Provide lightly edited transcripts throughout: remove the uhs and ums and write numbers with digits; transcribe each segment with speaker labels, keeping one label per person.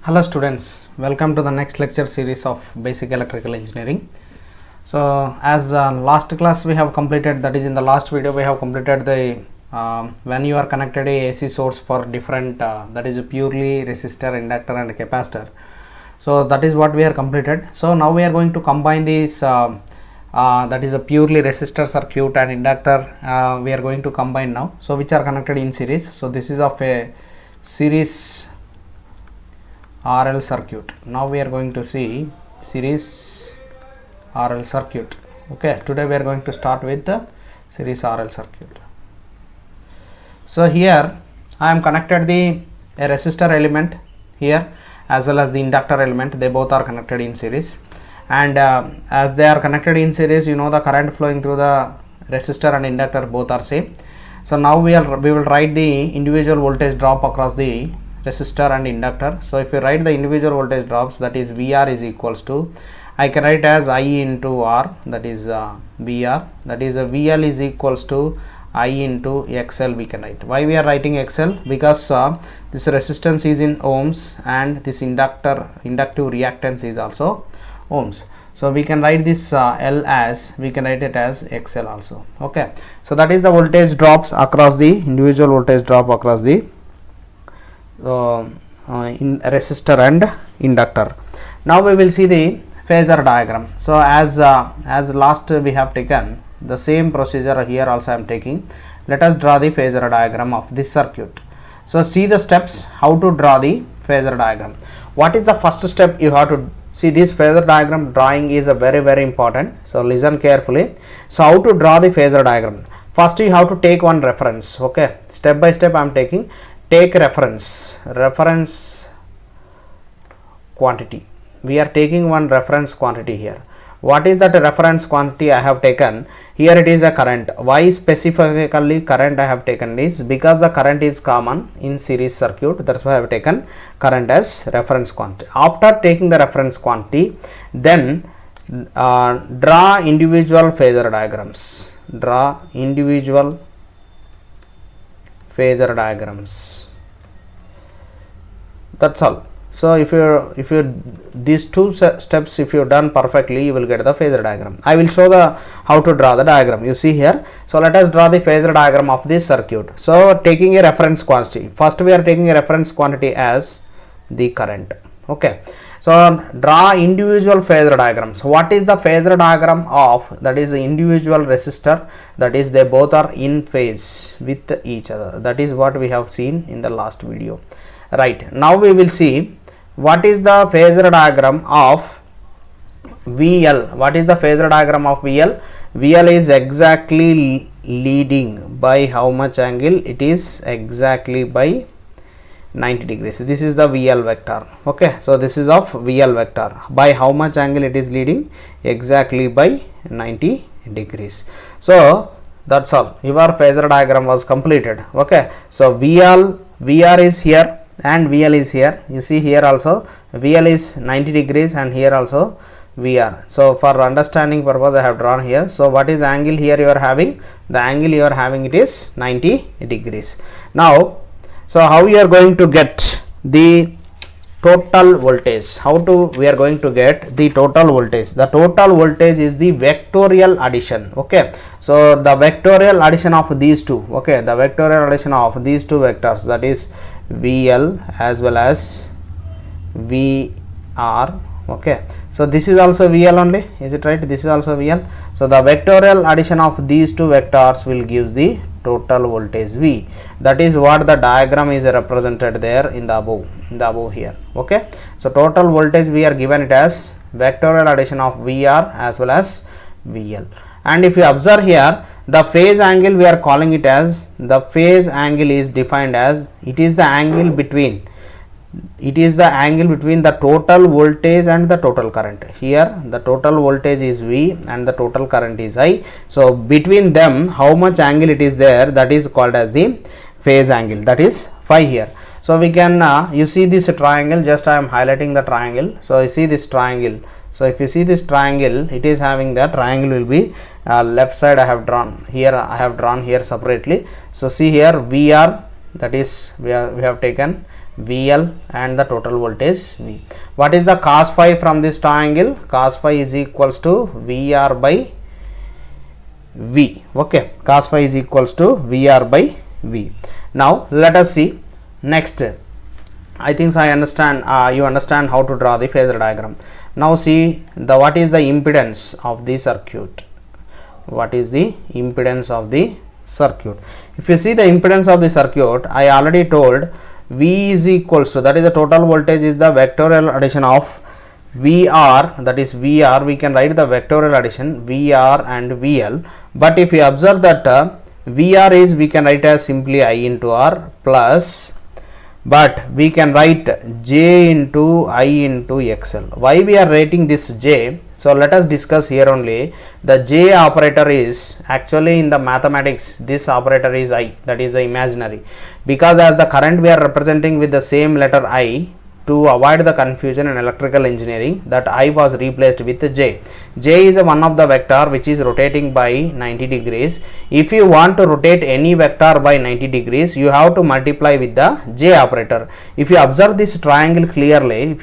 Speaker 1: Hello students, welcome to the next lecture series of basic electrical engineering. So as last class we have completed, that is in the last video we have completed the when you are connected a AC source for different that is a purely resistor, inductor and capacitor. So that is what we are completed. So now we are going to combine these that is a purely resistor circuit and inductor we are going to combine now. So which are connected in series. So this is of a series RL circuit. Now we are going to see series RL circuit. Okay, today we are going to start with the series RL circuit. So here I am connected a resistor element here as well as the inductor element. They both are connected in series, and as they are connected in series, you know the current flowing through the resistor and inductor both are same. So now we will write the individual voltage drop across the resistor and inductor. So if you write the individual voltage drops, that is VR is equals to, I can write as I into R, that is VR, that is VL is equals to I into XL we can write. Why we are writing XL? Because this resistance is in ohms and this inductive reactance is also ohms. So we can write this L as, we can write it as XL also. Okay, so that is the voltage drops across the individual voltage drop across the in resistor and inductor. Now we will see the phasor diagram. So as last we have taken the same procedure, here also I am taking. Let us draw the phasor diagram of this circuit. So see the steps how to draw the phasor diagram. What is the first step? You have to see this phasor diagram drawing is a very important. So listen carefully. So how to draw the phasor diagram? First you have to take one reference. Okay, step by step I am taking. Take reference quantity. We are taking one reference quantity here. What is that reference quantity I have taken? Here it is a current. Why specifically current I have taken is because the current is common in series circuit. That's why I have taken current as reference quantity. After taking the reference quantity, then draw individual phasor diagrams. Draw individual phasor diagrams. That's all. So if you these two steps if you done perfectly, you will get the phasor diagram. I will show the how to draw the diagram. You see here. So let us draw the phasor diagram of this circuit. So taking a reference quantity. First we are taking a reference quantity as the current. Okay. So draw individual phasor diagrams. What is the phasor diagram of, that is the individual resistor, that is they both are in phase with each other. That is what we have seen in the last video. Right, now we will see what is the phasor diagram of VL. What is the phasor diagram of VL? VL is exactly leading by how much angle? It is exactly by 90 degrees. This is the VL vector. Okay, so this is of VL vector. By how much angle it is leading? Exactly by 90 degrees. So that's all. Your phasor diagram was completed. Okay, so VR is here and VL is here. You see here also VL is 90 degrees and here also VR. So for understanding purpose I have drawn here. So what is angle here you are having? The angle you are having, it is 90 degrees. Now so how you are going to get the total voltage? We are going to get the total voltage? The total voltage is the vectorial addition. Okay, so the vectorial addition of these two. Okay, the vectorial addition of these two vectors, that is VL as well as VR. Okay, so this is also VL only, is it right? This is also VL. So the vectorial addition of these two vectors will give the total voltage V. That is what the diagram is represented there in the above here. Okay, so total voltage we are given it as vectorial addition of VR as well as VL. And if you observe here, the phase angle we are calling it as, the phase angle is defined as, it is the angle between the total voltage and the total current. Here the total voltage is V and the total current is I. So between them how much angle it is there, that is called as the phase angle, that is phi here. So we can you see this triangle, just I am highlighting the triangle. So you see this triangle. So if you see this triangle, it is having the triangle will be left side I have drawn here, separately. So see here VR, that is we have taken VL and the total voltage V. What is the cos phi from this triangle? Cos phi is equals to VR by V. Okay, cos phi is equals to VR by V. Now let us see next. I think I understand, you understand how to draw the phasor diagram. Now see the what is the impedance of the circuit. What is the impedance of the circuit? If you see the impedance of the circuit, I already told V is equals to, that is the total voltage is the vectorial addition of VR, that is VR, we can write the vectorial addition VR and VL. But if you observe that VR is, we can write as simply I into R plus, but we can write J into I into XL. Why we are writing this J? So let us discuss here only. The J operator is actually in the mathematics, this operator is I, that is the imaginary, because as the current we are representing with the same letter I. To avoid the confusion in electrical engineering, that I was replaced with J. J is one of the vector which is rotating by 90 degrees. If you want to rotate any vector by 90 degrees, you have to multiply with the J operator. If you observe this triangle clearly,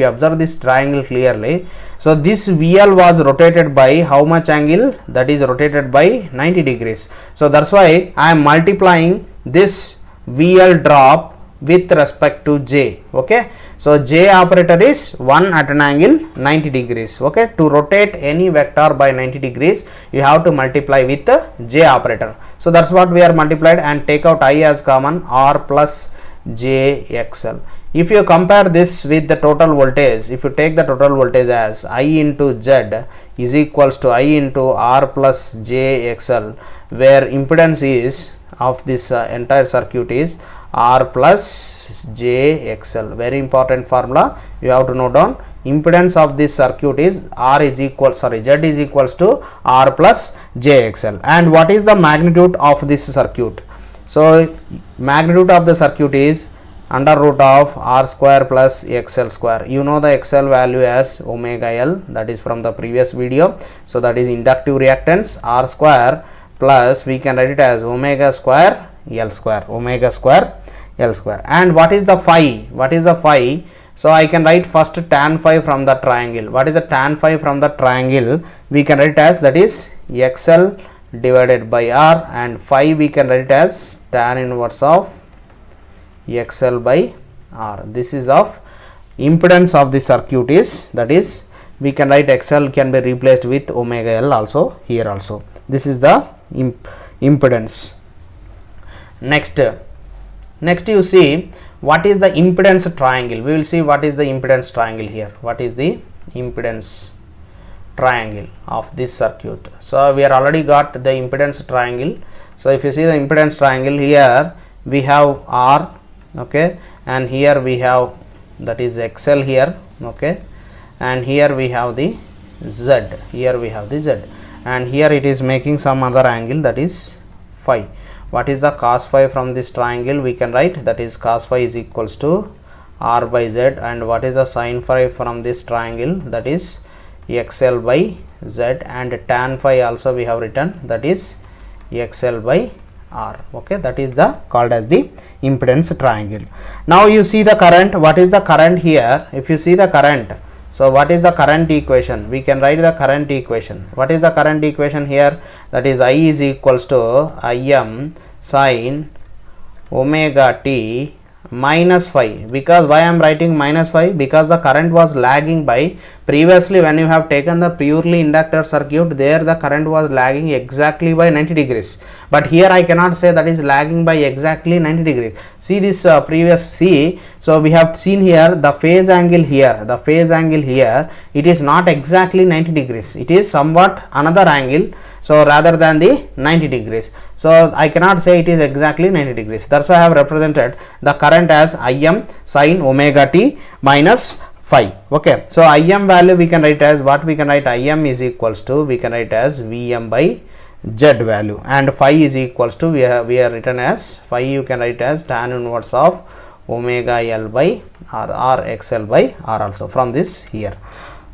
Speaker 1: so this VL was rotated by how much angle? That is rotated by 90 degrees. So that's why I am multiplying this VL drop with respect to J. Okay, so J operator is 1 at an angle 90 degrees. Okay, to rotate any vector by 90 degrees, you have to multiply with the J operator. So that's what we are multiplied, and take out I as common, R plus JXL. If you compare this with the total voltage, if you take the total voltage as I into Z is equals to I into R plus JXL, where impedance is of this entire circuit is R plus JXL. Very important formula you have to note down. Impedance of this circuit is Z is equals to R plus JXL. And what is the magnitude of this circuit? So magnitude of the circuit is under root of R square plus XL square. You know the XL value as omega L, that is from the previous video. So that is inductive reactance, R square plus we can write it as omega square L square, and what is the phi? So I can write first tan phi from the triangle. What is the tan phi from the triangle? We can write it as, that is XL divided by R, and phi we can write it as tan inverse of XL by R. This is of impedance of the circuit is, that is we can write XL can be replaced with omega L also here also. This is the impedance. Next you see what is the impedance triangle. We will see what is the impedance triangle here. What is the impedance triangle of this circuit? So we are already got the impedance triangle. So if you see the impedance triangle, here we have R, okay, and here we have, that is XL here, okay, and here we have the Z, and here it is making some other angle, that is phi. What is the cos phi from this triangle? We can write, that is cos phi is equals to R by Z, and what is the sin phi from this triangle? That is XL by Z, and tan phi also we have written, that is XL by R. Okay, that is the called as the impedance triangle. Now you see the current. What is the current here? If you see the current, so what is the current equation? We can write the current equation. What is the current equation here? That is I is equals to Im sin omega t minus phi. Because why I am writing minus phi? Because the current was lagging by, previously when you have taken the purely inductor circuit, there the current was lagging exactly by 90 degrees. But here I cannot say that is lagging by exactly 90 degrees. See this so we have seen here the phase angle here, it is not exactly 90 degrees. It is somewhat another angle. So rather than the 90 degrees. So I cannot say it is exactly 90 degrees. That's why I have represented the current as Im sin omega t minus phi. Okay. So Im value we can write as, what we can write? Im is equals to, we can write as Vm by Z value, and phi is equals to, we are written as phi, you can write as tan inverse of omega L by R, or XL by R also from this here.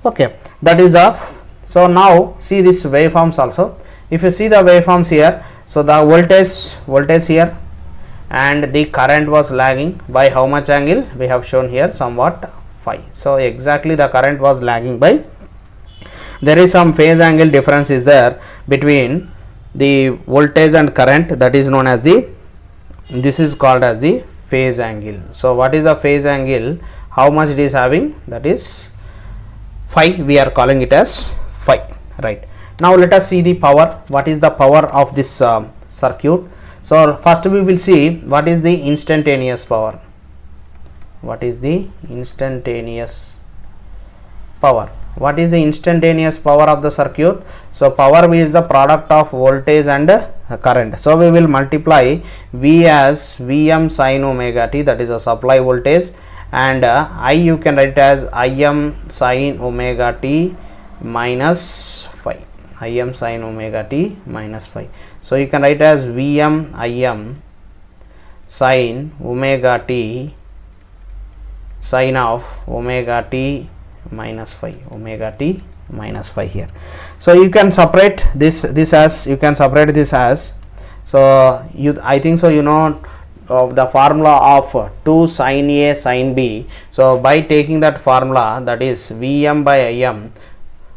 Speaker 1: Okay. That is of. So now see this waveforms also. If you see the waveforms here, so the voltage here, and the current was lagging by how much angle? We have shown here somewhat phi. So exactly the current was lagging by, there is some phase angle difference is there between the voltage and current, that is known as the, this is called as the phase angle. So what is the phase angle? How much it is having? That is phi, we are calling it as phi, right. Now let us see the power. What is the power of this circuit? So first we will see what is the instantaneous power. What is the instantaneous power? What is the instantaneous power of the circuit? So power is the product of voltage and current. So we will multiply V as Vm sin omega t, that is a supply voltage, and I you can write as Im sin omega t minus phi. Im sin omega t minus phi. So you can write as Vm Im sin omega t sin of omega t minus phi, omega t minus phi here. So you can separate this as, you can separate this as, so you, I think so you know of the formula of 2 sin A sin B. So by taking that formula, that is Vm by Im,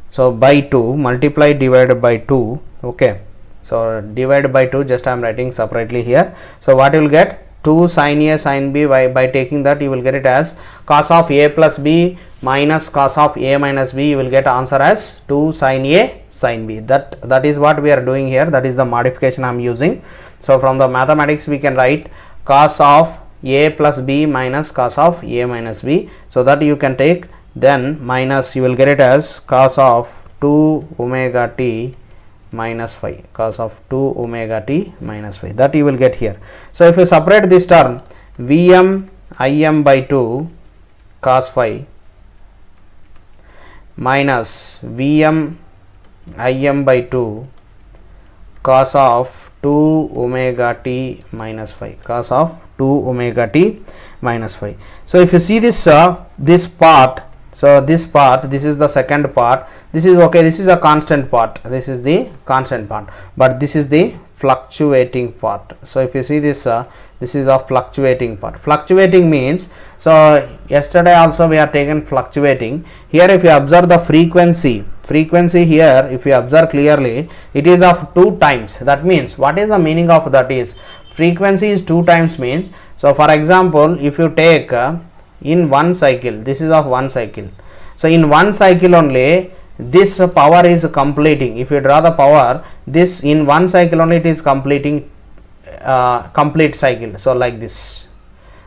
Speaker 1: so by 2 multiply divided by 2, okay. So divided by 2, just I am writing separately here. So what you will get? 2 sin A sin B, by taking that you will get it as cos of A plus B minus cos of A minus B, you will get answer as 2 sin A sin B. That is what we are doing here, that is the modification I am using. So from the mathematics we can write cos of A plus B minus cos of A minus B, so that you can take, then minus, you will get it as cos of 2 omega t minus phi, cos of 2 omega t minus phi, that you will get here. So if you separate this term, Vm Im by 2 cos phi minus Vm Im by 2 cos of 2 omega t minus phi, cos of 2 omega t minus phi. So if you see this this part, so this part, this is the second part, this is okay, this is a constant part, this is the constant part, but this is the fluctuating part. So if you see this, this is a fluctuating part. Fluctuating means, so yesterday also we are taken fluctuating. Here if you observe the frequency here, if you observe clearly, it is of 2 times. That means, what is the meaning of that is, frequency is 2 times means, so for example if you take in one cycle, this is of one cycle, so in one cycle only this power is completing. If you draw the power, this in one cycle only it is completing complete cycle, so like this.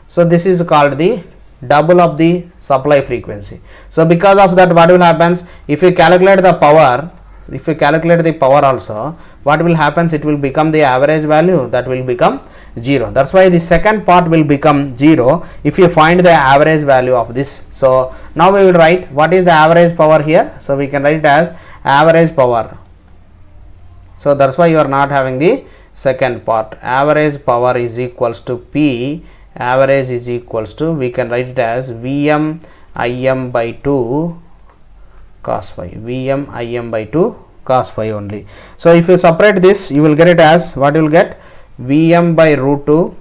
Speaker 1: So this is called the double of the supply frequency. So because of that, what will happens, if you calculate the power, if you calculate the power also, what will happens, it will become the average value, that will become 0. That's why the second part will become 0 if you find the average value of this. So now we will write what is the average power here. So we can write it as average power. So that's why you are not having the second part. Average power is equals to P, average is equals to, we can write it as Vm Im by 2 cos phi, Vm Im by 2 cos phi only. So if you separate this, you will get it as, what you will get, Vm by root 2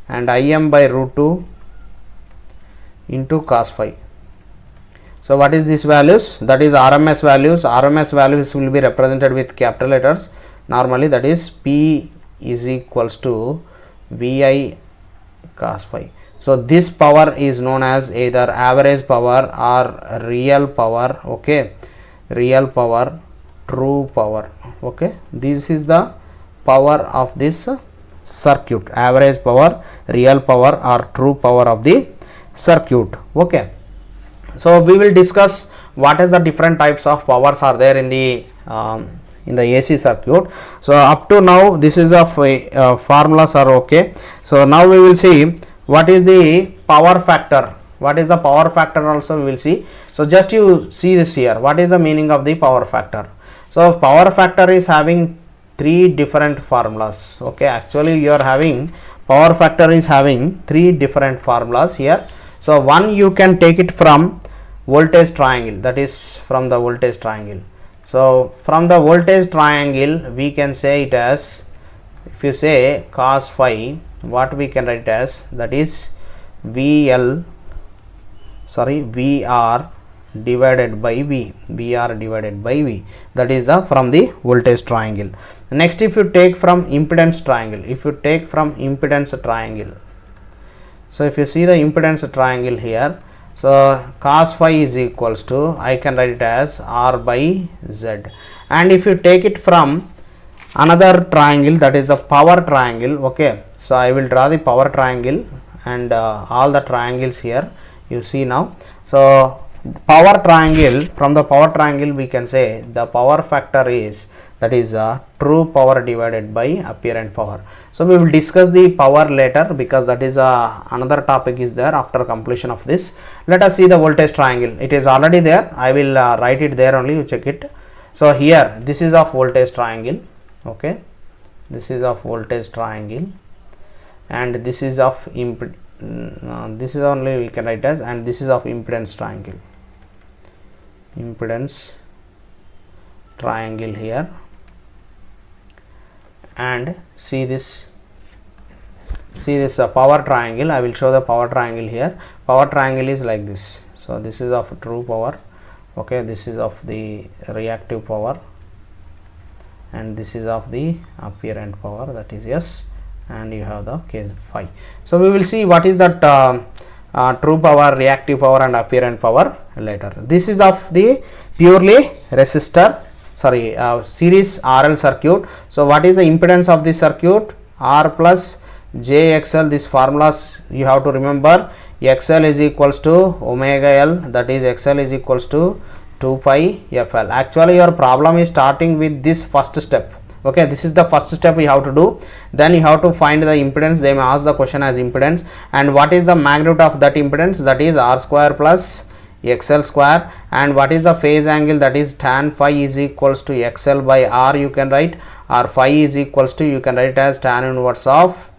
Speaker 1: and Im by root 2 into cos phi. So what is these values? That is RMS values. RMS values will be represented with capital letters normally, that is P is equals to Vi cos phi. So this power is known as either average power or real power, okay, real power, true power, okay. This is the power of this circuit, average power, real power or true power of the circuit, okay. So we will discuss what is the different types of powers are there in the AC circuit. So up to now this is the formulas are okay. So now we will see what is the power factor, what is the power factor also we will see. So just you see this here, what is the meaning of the power factor. So power factor is having 3 different formulas, okay. Actually you are having, power factor is having 3 different formulas here. So one you can take it from voltage triangle, that is from the voltage triangle. So from the voltage triangle we can say it as, if you say cos phi what we can write as, that is VR divided by V, VR divided by V, that is the from the voltage triangle. Next, if you take from impedance triangle, so if you see the impedance triangle here, so cos phi is equals to, I can write it as R by Z. And if you take it from another triangle, that is a power triangle, okay, so I will draw the power triangle and all the triangles here you see now. So power triangle, from the power triangle we can say the power factor is, that is true power divided by apparent power. So we will discuss the power later, because that is another topic is there after completion of this. Let us see the voltage triangle. It is already there, I will write it there only, you check it. So here this is of voltage triangle, okay, this is of voltage triangle, and this is of this is only we can write as, and this is of impedance triangle, here. And see this power triangle. I will show the power triangle here. Power triangle is like this. So this is of true power, okay, this is of the reactive power, and this is of the apparent power, that is S, and you have the case phi. So we will see what is that true power, reactive power and apparent power later. This is of the purely resistor, series RL circuit. So what is the impedance of this circuit? R plus jXL. This formulas you have to remember. XL is equals to omega L, that is XL is equals to 2 pi FL. Actually your problem is starting with this first step, okay, this is the first step you have to do. Then you have to find the impedance. They may ask the question as impedance, and what is the magnitude of that impedance? That is R square plus XL square. And what is the phase angle? That is tan phi is equals to XL by R, you can write, or phi is equals to, you can write it as tan inverse of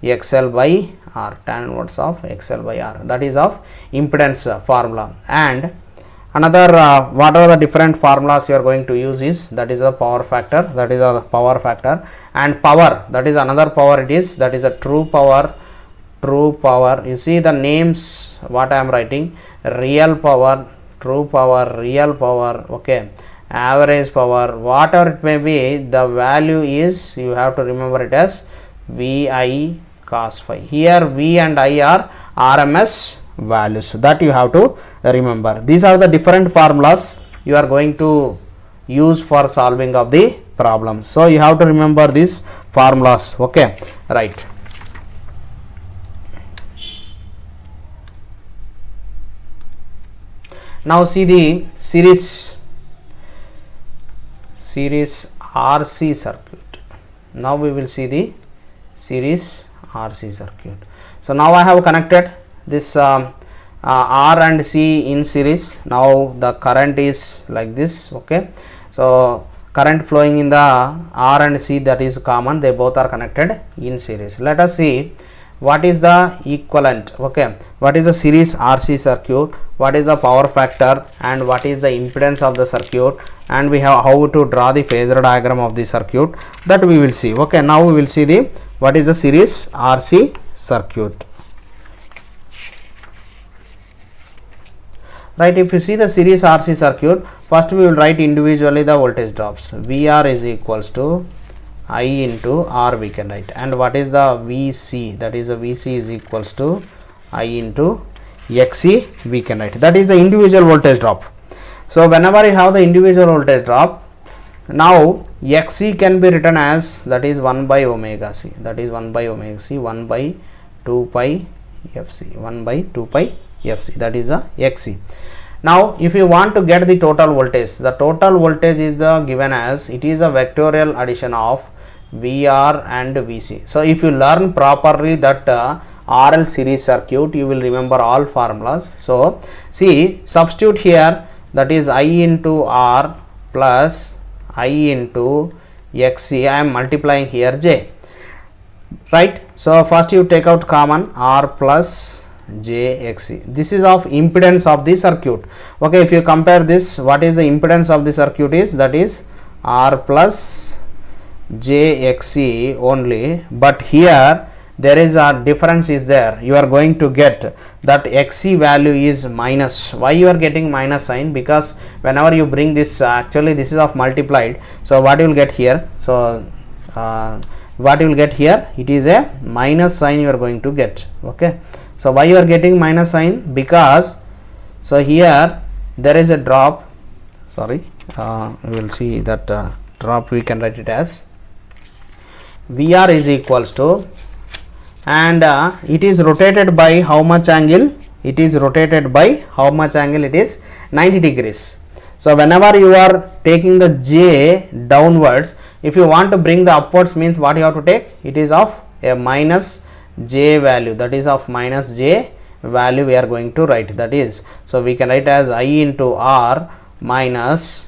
Speaker 1: XL by R, tan inverse of XL by R, that is of impedance formula. And another what are the different formulas you are going to use is, that is a power factor, and power, that is another power, it is, that is a true power. You see the names what I am writing: real power, true power, real power, okay, average power, whatever it may be, the value is, you have to remember it as VI cos phi. Here V and I are RMS values, that you have to remember. These are the different formulas you are going to use for solving of the problem. So you have to remember these formulas, okay, right. Now see the series RC circuit. Now we will see the series RC circuit. So now I have connected this R and C in series. Now the current is like this, okay. So current flowing in the R and C, that is common, they both are connected in series. Let us see what is the equivalent, okay, what is the series RC circuit, what is the power factor, and what is the impedance of the circuit, and we have how to draw the phasor diagram of the circuit, that we will see. Okay, now we will see the what is the series RC circuit. Right, if you see the series RC circuit, first we will write individually the voltage drops. VR is equals to I into R, we can write, and what is the VC, that is the VC is equals to I into XC, we can write, that is the individual voltage drop. So whenever you have the individual voltage drop, now XC can be written as, that is 1 by omega C, that is 1 by omega C, 1 by 2 pi FC, 1 by 2 pi FC, that is the XC. Now if you want to get the total voltage, the total voltage is the given as, it is a vectorial addition of VR and VC. So if you learn properly that RL series circuit, you will remember all formulas. So see, substitute here, that is I into R plus I into XC, I am multiplying here J, right. So first you take out common, R plus JXC, this is of impedance of the circuit. Okay, if you compare this, what is the impedance of the circuit is, that is R plus JXC only, but here there is a difference is there, you are going to get that XC value is minus. Why you are getting minus sign? Because whenever you bring this, actually this is of multiplied, so what you will get here, so what you will get here, it is a minus sign you are going to get. Okay, so why you are getting minus sign? Because so here there is a drop, sorry, we will see that drop, we can write it as VR is equals to, and it is rotated by how much angle? It is rotated by how much angle? It is 90 degrees. So whenever you are taking the J downwards, if you want to bring the upwards, means what you have to take? It is of a minus J value, that is of minus J value we are going to write, that is, so we can write as I into R minus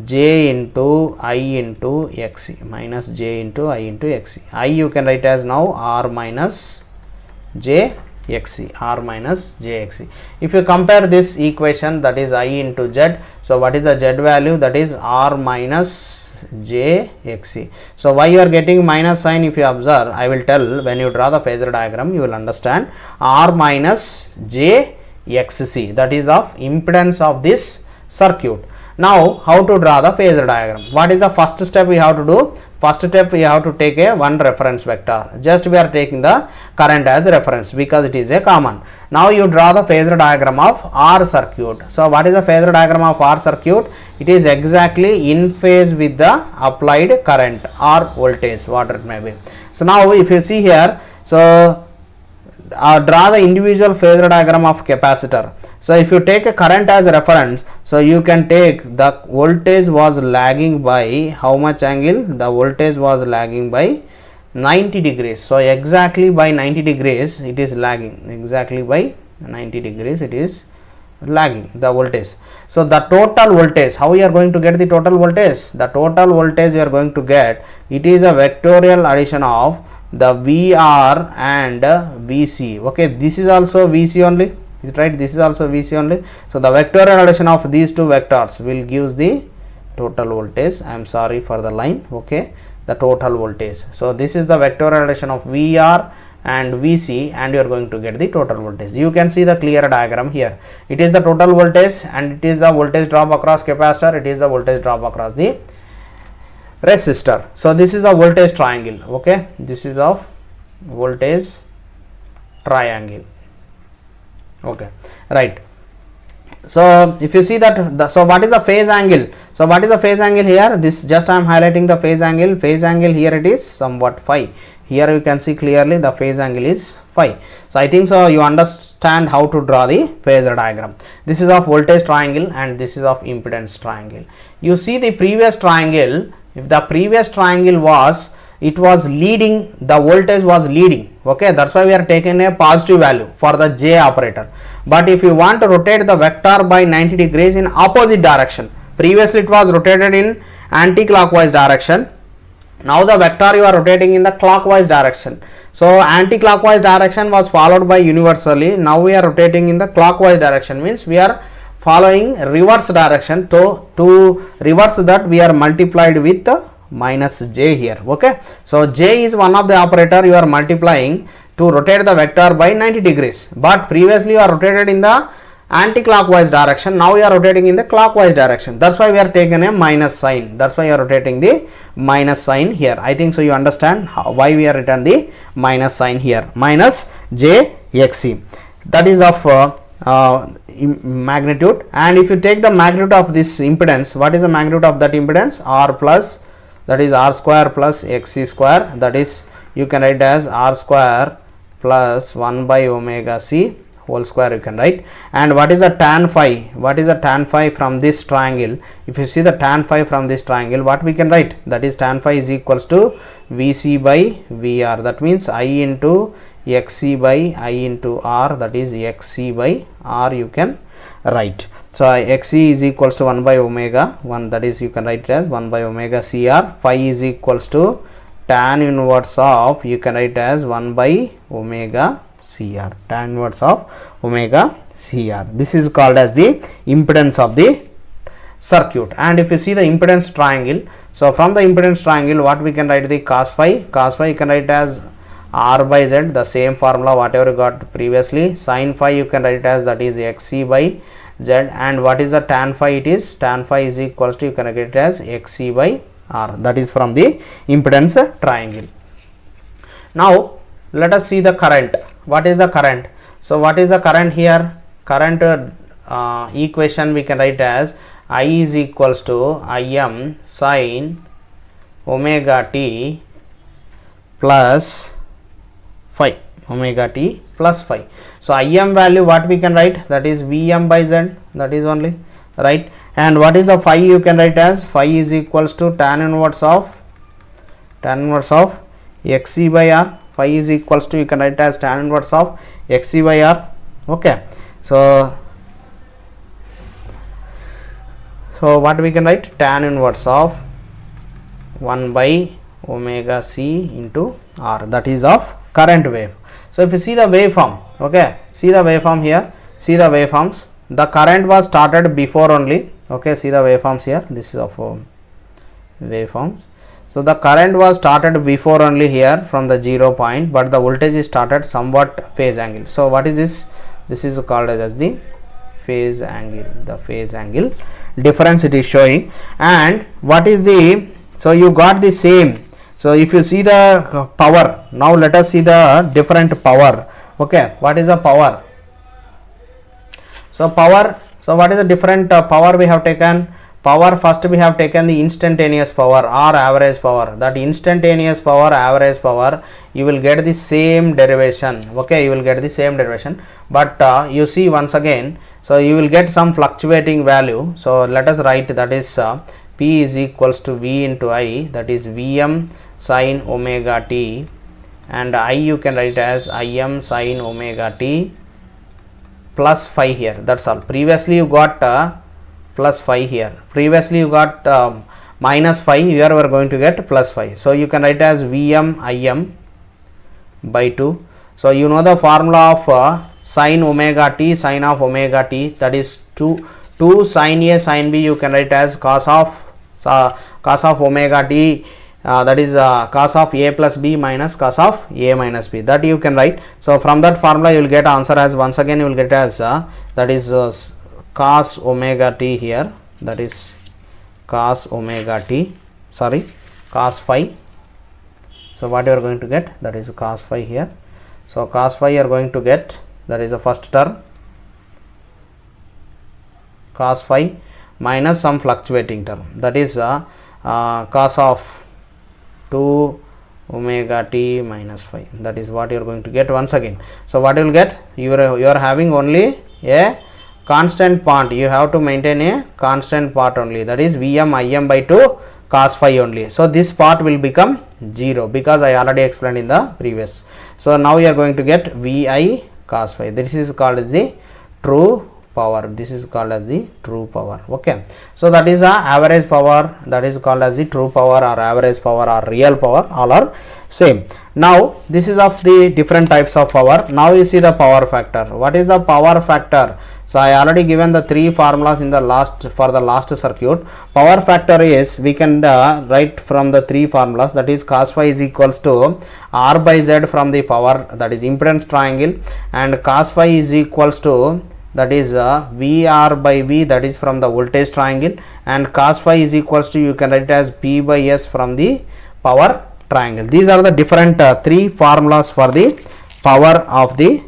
Speaker 1: J into I into XC, minus J into I into XC. I you can write as now R minus J XC, R minus J XC. If you compare this equation, that is I into Z, so what is the Z value? That is R minus J XC. So why you are getting minus sign? If you observe, I will tell, when you draw the phasor diagram you will understand. R minus J XC, that is of impedance of this circuit. Now how to draw the phasor diagram? What is the first step we have to do? First step, we have to take a one reference vector. Just we are taking the current as reference because it is a common. Now you draw the phasor diagram of R circuit. So what is the phasor diagram of R circuit? It is exactly in phase with the applied current or voltage, whatever it may be. So now if you see here, so draw the individual phasor diagram of capacitor. So if you take a current as a reference, so you can take the voltage was lagging by how much angle? The voltage was lagging by 90 degrees. So exactly by 90 degrees it is lagging, exactly by 90 degrees it is lagging the voltage. So the total voltage, how you are going to get the total voltage? The total voltage you are going to get, it is a vectorial addition of the VR and VC. Okay, this is also VC only, is it right? This is also VC only. So the vectorial addition of these two vectors will gives the total voltage. I am sorry for the line. Okay, the total voltage. So this is the vectorial addition of VR and VC, and you are going to get the total voltage. You can see the clear diagram here. It is the total voltage and it is the voltage drop across capacitor. It is the voltage drop across the resistor. So this is a voltage triangle. Okay, this is of voltage triangle. Okay, right. So if you see that so what is the phase angle? So what is the phase angle here? This just I am highlighting the phase angle. Phase angle here it is somewhat phi. Here you can see clearly the phase angle is phi. So I think so you understand how to draw the phasor diagram. This is of voltage triangle and this is of impedance triangle. You see the previous triangle, if the previous triangle was, it was leading, the voltage was leading. Okay, that's why we are taking a positive value for the J operator. But if you want to rotate the vector by 90 degrees in opposite direction, previously it was rotated in anti-clockwise direction. Now the vector you are rotating in the clockwise direction. So anti-clockwise direction was followed by universally. Now we are rotating in the clockwise direction, means we are following reverse direction. To reverse that we are multiplied with minus J here. Okay, so J is one of the operator you are multiplying to rotate the vector by 90 degrees. But previously you are rotated in the anti-clockwise direction. Now you are rotating in the clockwise direction. That's why we are taking a minus sign. That's why you are rotating the minus sign here. I think so you understand why we are written the minus sign here. Minus J XC. That is of magnitude. And if you take the magnitude of this impedance, what is the magnitude of that impedance? R plus, that is R square plus XC square. That is you can write as R square plus 1 by omega C whole square you can write. And what is the tan phi? What is the tan phi from this triangle? If you see the tan phi from this triangle, what we can write? That is tan phi is equals to VC by VR. That means I into XC by I into R, that is XC by R you can write. So XC is equals to 1 by omega 1, that is you can write it as 1 by omega CR. Phi is equals to tan inverse of, you can write as 1 by omega CR, tan inverse of omega CR. This is called as the impedance of the circuit. And if you see the impedance triangle, so from the impedance triangle what we can write? The cos phi. Cos phi you can write as r by z, the same formula whatever you got previously. Sin phi you can write it as that is xc by z, and what is the tan phi? It is tan phi is equals to, you can get it as xc by r, that is from the impedance triangle. Now let us see the current. What is the current? So what is the current here? Current equation we can write as I is equals to Im sin omega t plus phi, omega t plus phi. So Im value what we can write, that is Vm by z, that is only, right? And what is the phi? You can write as phi is equals to tan inverse of xc by r. Phi is equals to, you can write as tan inverse of xc by r. Okay, so what we can write, tan inverse of 1 by omega c into r, that is of current wave. So if you see the waveform, okay, see the waveform here, see the waveforms, the current was started before only, okay, see the waveforms here, this is of waveforms. So the current was started before only here from the 0 point, but the voltage is started somewhat phase angle. So what is this? This is called as the phase angle, the phase angle difference it is showing. And what is the, so you got the same. So if you see the power, now let us see the different power. Okay, what is the power? So power, so what is the different power we have taken? Power, first we have taken the instantaneous power or average power. That instantaneous power, average power, you will get the same derivation. Okay, you will get the same derivation, but you see once again, so you will get some fluctuating value. So let us write, that is P is equals to V into I, that is Vm sin omega t, and I you can write as Im sin omega t plus phi here. That's all. Previously you got plus phi here. Previously you got minus phi. Here we are going to get plus phi. So you can write as Vm Im by 2. So you know the formula of sin omega t, sin of omega t, that is 2 sin A sin B, you can write as cos of omega t, that is cos of A plus B minus cos of A minus B, that you can write. So from that formula you will get answer as, once again you will get as that is cos omega t here, that is cos omega t, sorry, cos phi. So what you are going to get, that is cos phi here. So cos phi you are going to get, that is the first term, cos phi minus some fluctuating term, that is cos of 2 omega t minus phi, that is what you are going to get once again. So what you will get, you are having only a constant part, you have to maintain a constant part only, that is Vm Im by 2 cos phi only. So this part will become 0 because I already explained in the previous. So now you are going to get Vi cos phi. This is called as the true power. This is called as the true power. Okay. So that is a average power, that is called as the true power or average power or real power, all are same. Now this is of the different types of power. Now you see the power factor. What is the power factor? So I already given the three formulas in the last, for the last circuit. Power factor is, we can write from the three formulas, that is cos phi is equals to R by Z from the power, that is impedance triangle, and cos phi is equals to, that is VR by V, that is from the voltage triangle, and cos phi is equals to, you can write it as P by S from the power triangle. These are the different three formulas for the power of the,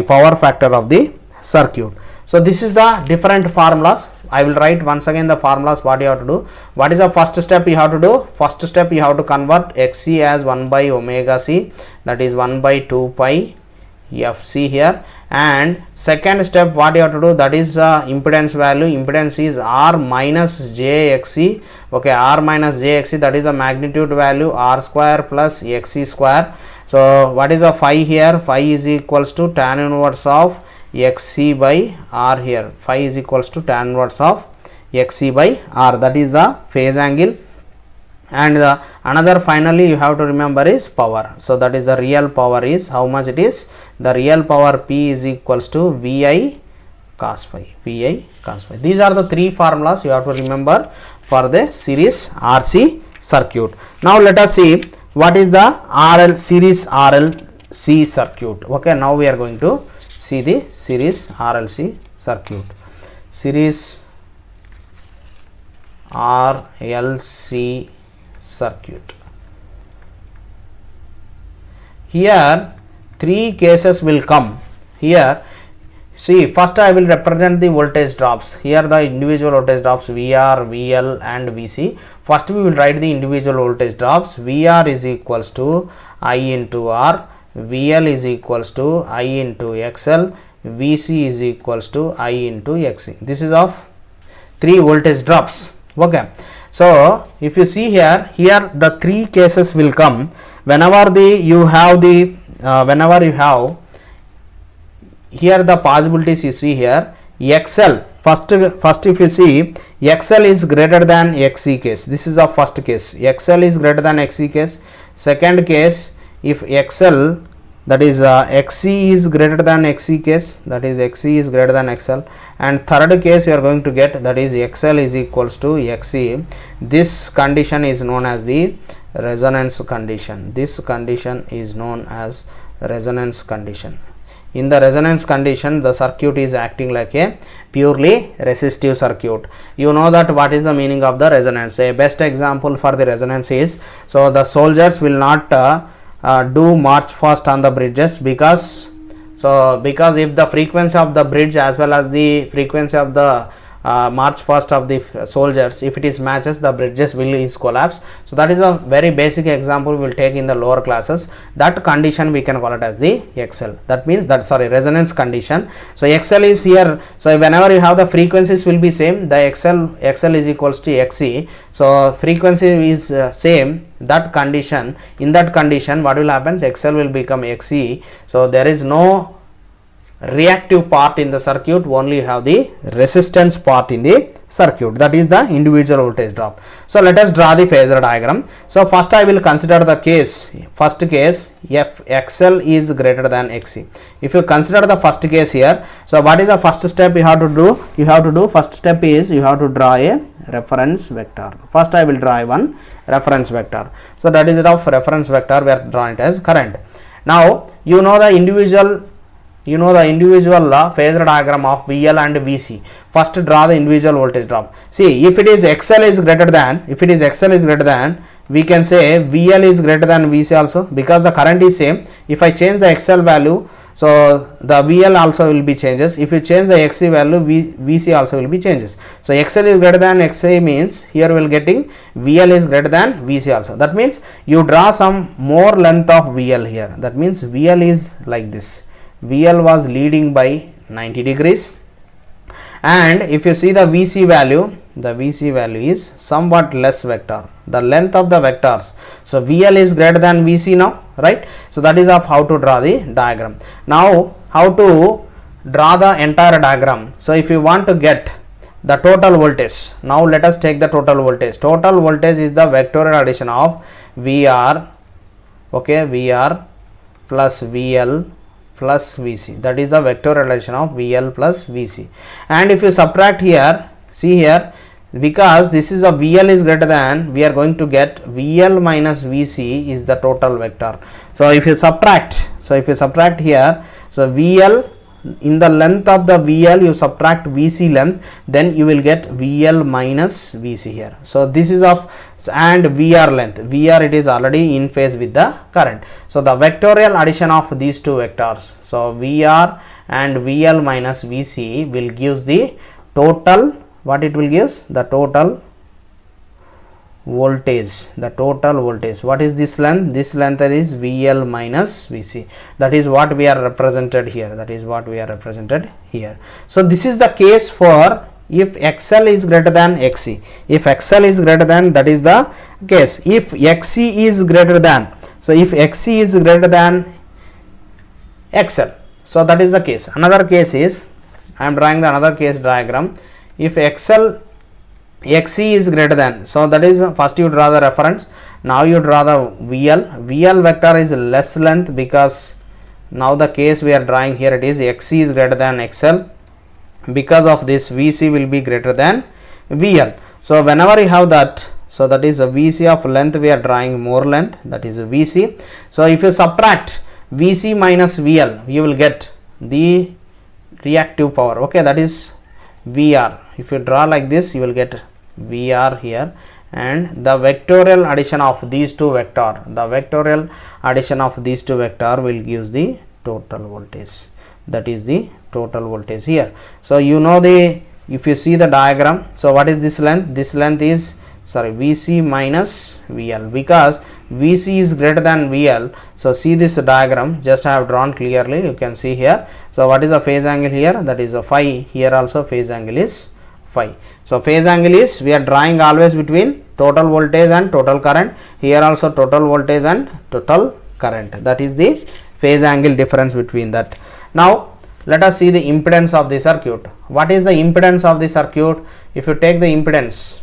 Speaker 1: power factor of the circuit. So this is the different formulas. I will write once again the formulas what you have to do. What is the first step you have to do? First step you have to convert Xc as 1 by omega c, that is 1 by 2 pi Fc here, and second step what you have to do, that is impedance value. Impedance is R minus jXc. Okay, R minus jXc, that is a magnitude value, R square plus Xc square. So what is the phi here? Phi is equals to tan inverse of Xc by R here. Phi is equals to tan inverse of Xc by R, that is the phase angle. And another finally you have to remember is power. So that is the real power is how much it is. The real power P is equals to Vi cos phi. Vi cos phi. These are the three formulas you have to remember for the series RC circuit. Now let us see what is the RL series RLC circuit. Okay, now we are going to see the series RLC circuit. Series RLC circuit. Here three cases will come. Here, see, first I will represent the voltage drops. Here the individual voltage drops VR, VL and VC. First we will write the individual voltage drops. VR is equals to I into R, VL is equals to I into XL, VC is equals to I into XC. This is of three voltage drops. Okay. So if you see here the three cases will come whenever you have here the possibilities you see here. XL first if you see XL is greater than XC case. This is a first case. XL is greater than XC case. Second case, if XL, that is XC is greater than XC case, that is XC is greater than XL. And third case you are going to get, that is XL is equals to XC. This condition is known as the resonance condition. This condition is known as resonance condition. In the resonance condition, the circuit is acting like a purely resistive circuit. You know that what is the meaning of the resonance. A best example for the resonance is, so the soldiers will not do march fast on the bridges because if the frequency of the bridge as well as the frequency of the march fast of the soldiers, if it is matches, the bridges will is collapse. So that is a very basic example we will take in the lower classes. That condition we can call it as the XL. That means that, sorry, resonance condition. So XL is here. So whenever you have the frequencies will be same, the XL is equals to XC. So frequency is same. That condition, in that condition what will happen? XL will become XC. So there is no reactive part in the circuit, only you have the resistance part in the circuit, that is the individual voltage drop. So let us draw the phasor diagram. So first I will consider the case, first case, if XL is greater than XC. If you consider the first case here, so what is the first step you have to do? First step is you have to draw a reference vector. First I will draw one reference vector. So that is of reference vector, we are drawing it as current. Now you know the individual phasor diagram of VL and VC. First draw the individual voltage drop. See, if it is XL is greater than, we can say VL is greater than VC also, because the current is same. If I change the XL value, so the VL also will be changes. If you change the XC value, VC also will be changes. So XL is greater than XC means here we will getting VL is greater than VC also. That means you draw some more length of VL here. That means VL is like this. VL was leading by 90 degrees, and if you see the VC value is somewhat less vector, the length of the vectors. So VL is greater than VC now, right? So that is of how to draw the diagram. Now how to draw the entire diagram. So if you want to get the total voltage, now let us take the total voltage. Total voltage is the vectorial addition of VR, okay, VR plus VL plus VC, that is the vectorial addition of VL plus VC. And if you subtract here, see here, because this is a VL is greater than, we are going to get VL minus VC is the total vector. So if you subtract here, so VL, in the length of the VL you subtract VC length, then you will get VL minus VC here. So this is of, and VR length, VR it is already in phase with the current. So the vectorial addition of these two vectors, so VR and VL minus VC will gives the total, what it will gives? The total voltage. What is this length? This length is VL minus VC. That is what we are represented here. So this is the case for if XL is greater than XC. If XL is greater than, that is the case. If XC is greater than, so if XC is greater than XL, so that is the case. Another case is, I am drawing the another case diagram. If XC is greater than, so that is first you draw the reference, now you draw the VL vector is less length, because now the case we are drawing here, it is XC is greater than XL, because of this VC will be greater than VL. So whenever you have that, So that is a VC of length, we are drawing more length, that is a VC. So if you subtract VC minus VL, you will get the reactive power, okay, that is VR. If you draw like this, you will get VR here, and the vectorial addition of these two vector, the vectorial addition of these two vector will give the total voltage, that is the total voltage here. So you know the, if you see the diagram, so what is this length? This length is, sorry, VC minus VL, because VC is greater than VL. So see this diagram, just I have drawn clearly, you can see here. So what is the phase angle here? That is a phi. Here also phase angle is phi. So phase angle is, we are drawing always between total voltage and total current. Here also total voltage and total current, that is the phase angle difference between that. Now let us see the impedance of the circuit. What is the impedance of the circuit? If you take the impedance,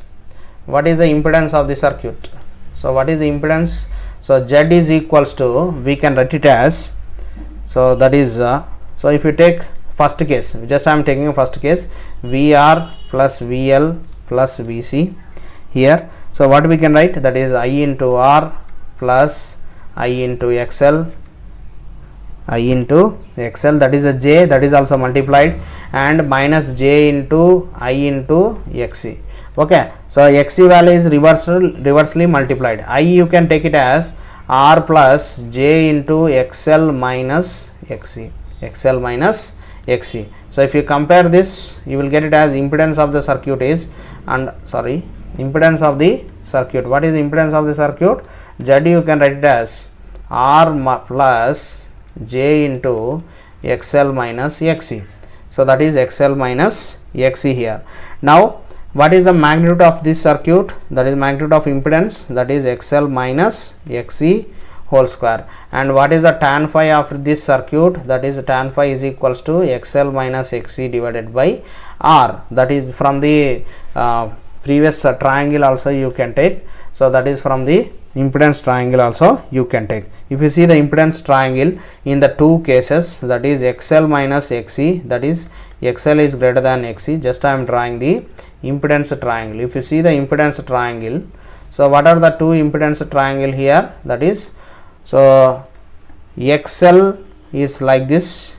Speaker 1: what is the impedance of the circuit? So what is the impedance? So Z is equals to, we can write it as, so that is so if you take first case, just I am taking a first case, VR plus VL plus VC here. So what we can write, that is I into R plus I into XL, I into XL, that is a J, that is also multiplied, and minus J into I into XC. Okay, so XC value is reversely multiplied. I, you can take it as R plus J into XL minus XC, XL minus XC. So if you compare this, you will get it as impedance of the circuit is, and sorry, impedance of the circuit. What is the impedance of the circuit? Z, you can write it as R plus J into XL minus XC. So that is XL minus XC here. Now what is the magnitude of this circuit? That is magnitude of impedance, that is XL minus XC whole square. And what is the tan phi of this circuit? That is tan phi is equals to XL minus XC divided by R. That is from the previous triangle also you can take. So that is from the impedance triangle also you can take. If you see the impedance triangle in the two cases, that is XL minus XC, that is XL is greater than XC, just I am drawing the impedance triangle. If you see the impedance triangle, so what are the two impedance triangle here? That is, so XL is like this,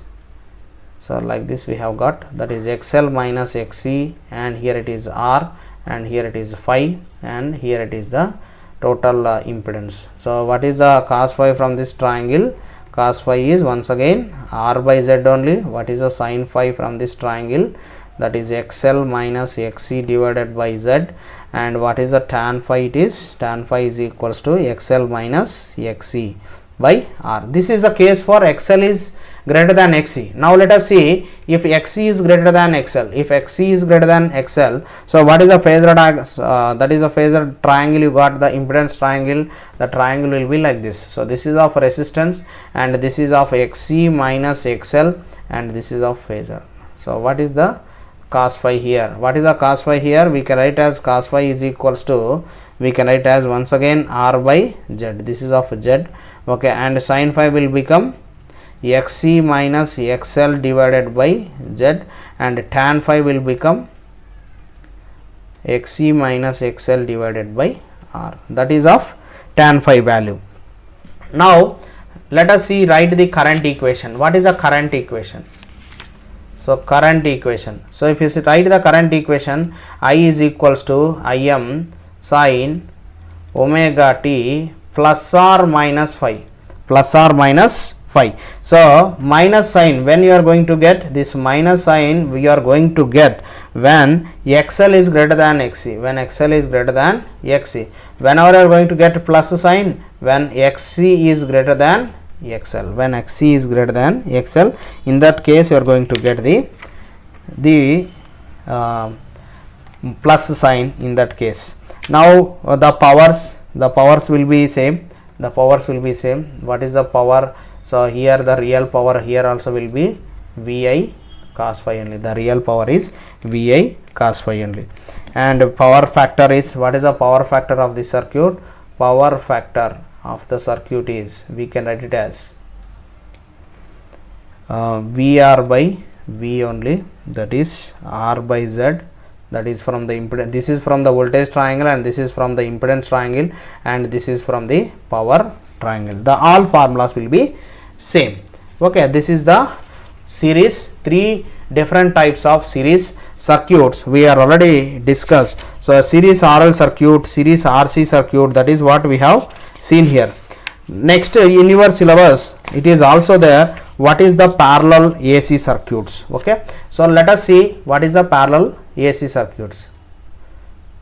Speaker 1: so like this we have got, that is XL minus XC, and here it is R, and here it is phi, and here it is the total impedance. So what is the cos phi from this triangle? Cos phi is once again R by Z only. What is the sin phi from this triangle? That is XL minus XC divided by Z. And what is the tan phi? It is tan phi is equals to XL minus XC by R. This is the case for XL is greater than XC. Now let us see if XC is greater than XL. If XC is greater than XL, so what is the phasor that is a phasor triangle? You got the impedance triangle. The triangle will be like this. So this is of resistance, and this is of XC minus XL, and this is of phasor. So what is the cos phi here? What is the cos phi here? We can write as cos phi is equals to, we can write as once again R by Z. This is of Z. Okay, and sin phi will become XC minus XL divided by Z, and tan phi will become XC minus XL divided by R. That is of tan phi value. Now let us see, write the current equation. What is the current equation? So current equation. So if you write the current equation, I is equals to Im sin omega t plus or minus phi, plus or minus phi. So minus sign, when you are going to get this minus sign, we are going to get when XL is greater than XC, when XL is greater than XC. Whenever you are going to get plus sign, when XC is greater than XL, when XC is greater than XL, in that case you are going to get the plus sign in that case. Now the powers will be same, the powers will be same. What is the power? So here the real power here also will be VI cos phi only. The real power is VI cos phi only. And power factor is, what is the power factor of the circuit? Power factor of the circuit is, we can write it as VR by V only, that is R by Z that is from the impedance, this is from the voltage triangle, and this is from the impedance triangle, and this is from the power triangle. The all formulas will be same. Okay, this is the series, three different types of series circuits we are already discussed. So a series RL circuit, series RC circuit, that is what we have seen here. Next, in your syllabus it is also there, what is the parallel AC circuits. Okay, so let us see what is the parallel AC circuits.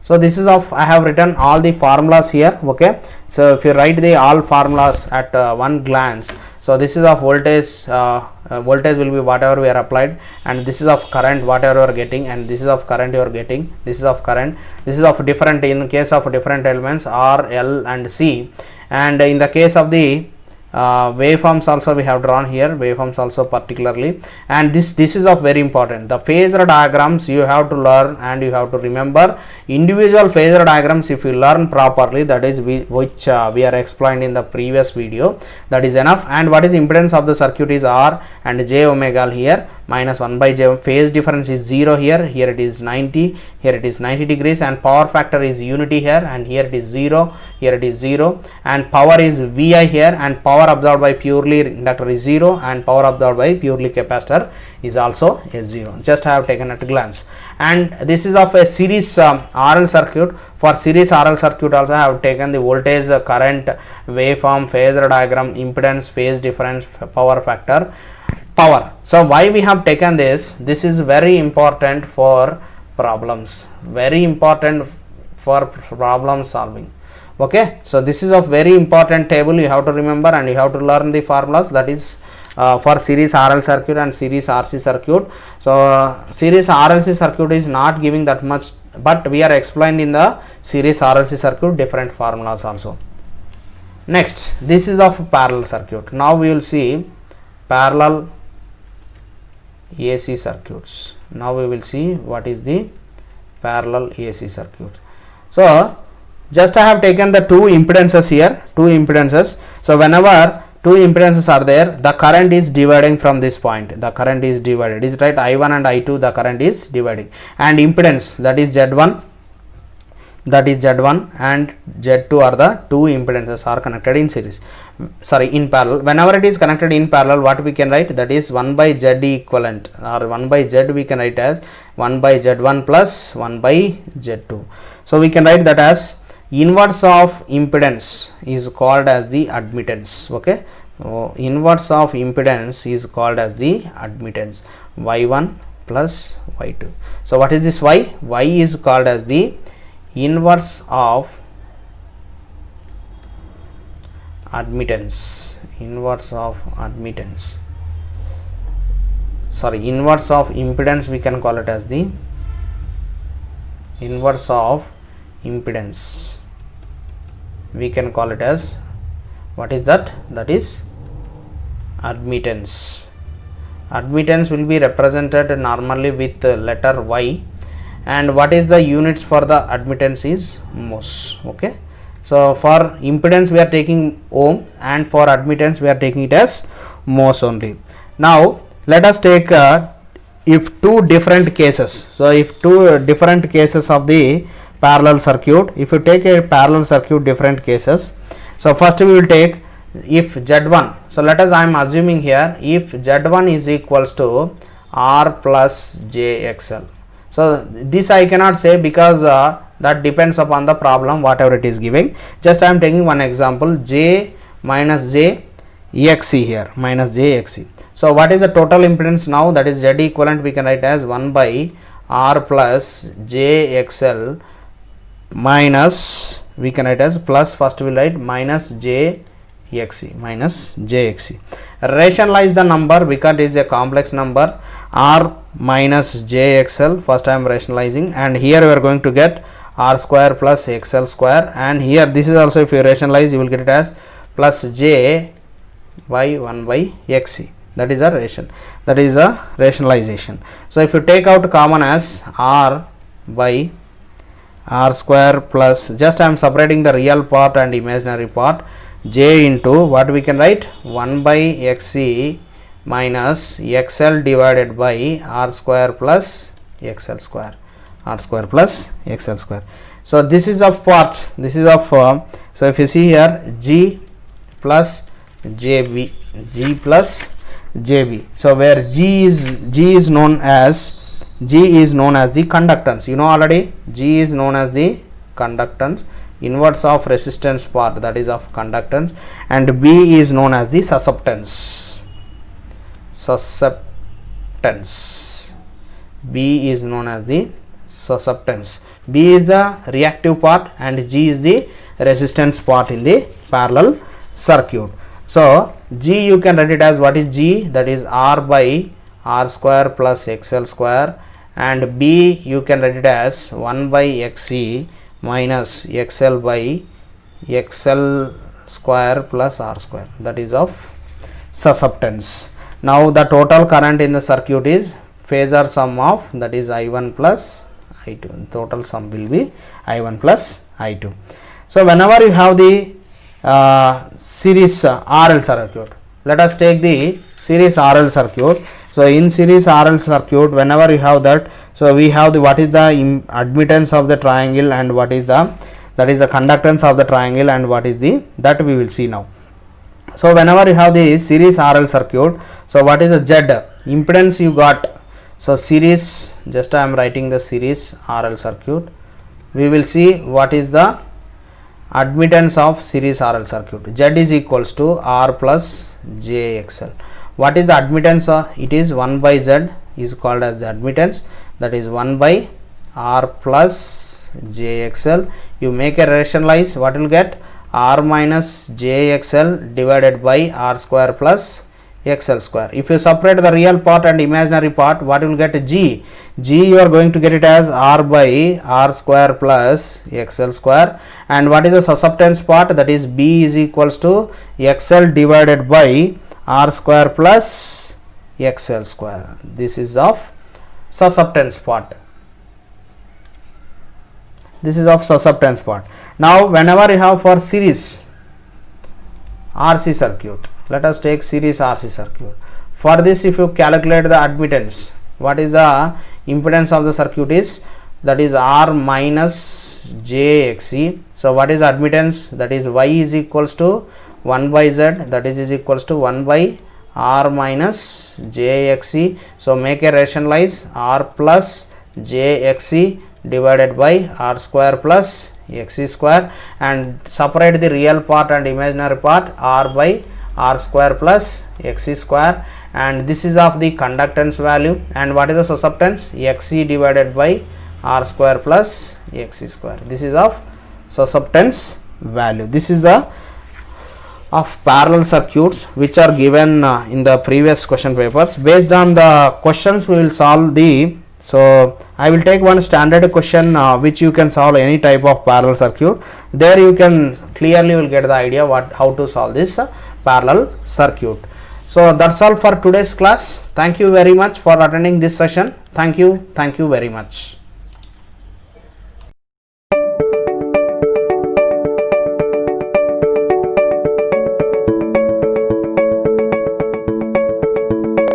Speaker 1: So this is of, I have written all the formulas here. Okay, so if you write the all formulas at one glance, so this is of voltage, voltage will be whatever we are applied, and this is of current whatever you are getting, and this is of current you are getting, this is of current, this is of different, in case of different elements R, L and C, and in the case of the waveforms also we have drawn here, waveforms also particularly, and this is of very important. The phasor diagrams you have to learn, and you have to remember individual phasor diagrams. If you learn properly, that is which we are explained in the previous video, that is enough. And what is impedance of the circuit is R and j omega here, minus 1 by j. Phase difference is 0 here, here it is 90, here it is 90 degrees, and power factor is unity here, and here it is 0, here it is 0, and power is Vi here, and power absorbed by purely inductor is 0, and power absorbed by purely capacitor is also a 0. Just I have taken at a glance. And this is of a series RL circuit. For series RL circuit also I have taken the voltage, current, waveform, phasor diagram, impedance, phase difference, power factor, power. So why we have taken this? This is very important for problems, very important for problem solving. Okay, so this is a very important table you have to remember, and you have to learn the formulas. That is for series RL circuit and series RC circuit. So series RLC circuit is not giving that much, but we are explained in the series RLC circuit different formulas also. Next, this is of parallel circuit. Now we will see parallel AC circuits. Now we will see what is the parallel AC circuit. So just I have taken the two impedances here, two impedances. So whenever two impedances are there, the current is dividing from this point, the current is divided, is right? I1 and I2, the current is dividing, and impedance, that is Z1, that is Z1 and Z2 are the two impedances are connected in series, sorry, in parallel. Whenever it is connected in parallel, what we can write, that is 1 by Z equivalent, or 1 by Z we can write as 1 by Z1 plus 1 by Z2. So we can write that as inverse of impedance is called as the admittance. Okay, so inverse of impedance is called as the admittance, y1 plus y2. So what is this y? Y is called as the inverse of admittance, inverse of admittance, sorry, inverse of impedance we can call it as the inverse of impedance, we can call it as, what is that? That is admittance. Admittance will be represented normally with letter Y, and what is the units for the admittance is mhos. Okay, so for impedance we are taking ohm, and for admittance we are taking it as mhos only. Now let us take if two different cases. So if two different cases of the parallel circuit, if you take a parallel circuit different cases, so first we will take if Z1, so let us, I am assuming here, if Z1 is equals to R plus JXL. So this I cannot say because that depends upon the problem whatever it is giving. Just I am taking one example, J minus J XC here, minus J XC. So what is the total impedance now? That is Z equivalent we can write as 1 by R plus JXL minus, we can write as plus, first we will write minus JXC, minus JXC. Rationalize the number because it is a complex number, R minus JXL, first I am rationalizing, and here we are going to get R square plus XL square, and here this is also, if you rationalize you will get it as plus J by 1 by XC. That is a ration, that is a rationalization. So if you take out common as R by R square plus, just I am separating the real part and imaginary part, J into what we can write 1 by XC minus XL divided by R square plus XL square, r square plus xl square. So this is of part, this is of so if you see here G plus JB, G plus JB. So where G is known as the conductance. You know already, G is known as the conductance, inverse of resistance part, that is of conductance, and B is known as the susceptance. B is known as the susceptance. B is the reactive part and G is the resistance part in the parallel circuit. So G you can write it as, what is G? That is R by R square plus XL square, and B you can write it as 1 by XC minus XL by XL square plus R square, that is of susceptance. Now the total current in the circuit is phasor sum of, that is I1 plus I2. Total sum will be I1 plus I2. So whenever you have the series RL circuit, let us take the series RL circuit. So in series RL circuit, whenever you have that, so we have the, what is the admittance of the triangle and what is the, that is the conductance of the triangle, and what is the, that we will see now. So whenever you have the series RL circuit, so what is the Z impedance you got? So series, just I am writing the series RL circuit. We will see what is the admittance of series RL circuit. Z is equals to R plus JXL. What is the admittance? It is 1 by Z is called as the admittance, that is 1 by R plus JXL. You make a rationalize, what will get? R minus JXL divided by R square plus XL square. If you separate the real part and imaginary part, what you will get? G you are going to get it as R by R square plus XL square, and what is the susceptance part? That is B is equals to XL divided by R square plus XL square. This is of susceptance part. This is of susceptance part. Now whenever you have for series RC circuit, let us take series RC circuit. For this, if you calculate the admittance, what is the impedance of the circuit is, that is R minus JXC. So what is admittance? That is Y is equals to 1 by Z, that is equals to 1 by R minus JXC. So make a rationalize, R plus JXC divided by R square plus XC square, and separate the real part and imaginary part, R by R square plus XC square, and this is of the conductance value, and what is the susceptance? XC divided by R square plus XC square. This is of susceptance value. This is the of parallel circuits which are given in the previous question papers. Based on the questions we will solve the, so I will take one standard question which you can solve any type of parallel circuit. There you can clearly will get the idea how to solve this parallel circuit. So that's all for today's class. Thank you very much for attending this session. Thank you very much.